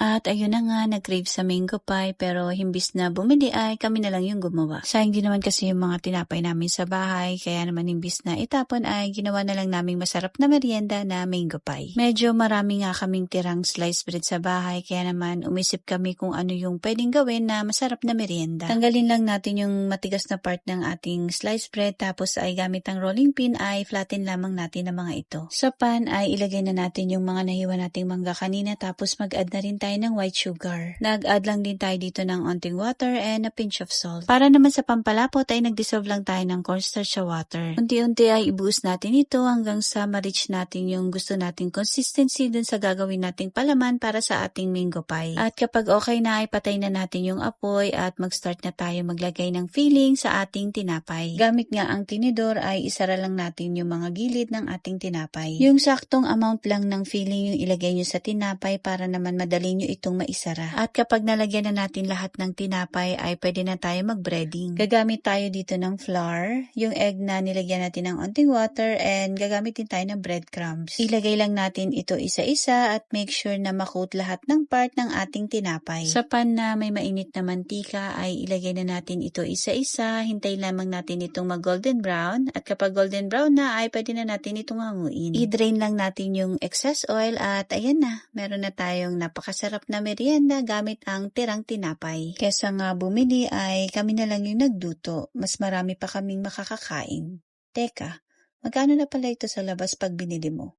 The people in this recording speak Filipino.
At ayun na nga, nag-crave sa mango pie pero himbis na bumili ay kami na lang yung gumawa. Sayang din naman kasi yung mga tinapay namin sa bahay, kaya naman himbis na itapon ay ginawa na lang naming masarap na merienda na mango pie. Medyo marami nga kaming tirang sliced bread sa bahay, kaya naman umisip kami kung ano yung pwedeng gawin na masarap na merienda. Tanggalin lang natin yung matigas na part ng ating sliced bread, tapos ay gamit ang rolling pin ay flatten lamang natin ang mga ito. Sa pan ay ilagay na natin yung mga nahiwa nating mangga kanina, tapos mag-add na rin tayo ng white sugar. Nag-add lang din tayo dito ng onting water and a pinch of salt. Para naman sa pampalapot ay nag-dissolve lang tayo ng cornstarch sa water. Unti-unti ay ibuhos natin ito hanggang sa ma-reach natin yung gusto nating consistency dun sa gagawin nating palaman para sa ating mango pie. At kapag okay na ay patay na natin yung apoy at mag-start na tayo maglagay ng filling sa ating tinapay. Gamit nga ang tinidor ay isara lang natin yung mga gilid ng ating tinapay. Yung saktong amount lang ng filling yung ilagay nyo sa tinapay para naman madali nyo itong maisara. At kapag nalagyan na natin lahat ng tinapay ay pwede na tayo mag-breading. Gagamit tayo dito ng flour, yung egg na nilagyan natin ng onting water, and gagamit din tayo ng breadcrumbs. Ilagay lang natin ito isa-isa at make sure na makoat lahat ng part ng ating tinapay. Sa pan na may mainit na mantika ay ilagay na natin ito isa-isa, hintay lamang natin itong mag-golden brown, at kapag golden brown na ay pwede na natin itong hanguin. I-drain lang natin yung excess oil at ayan na, meron na tayong napakasarap na merienda gamit ang tirang tinapay. Kesa nga bumili ay kami na lang yung nagduto, mas marami pa kaming makakakain. Teka, magkano na pala ito sa labas pag binili mo?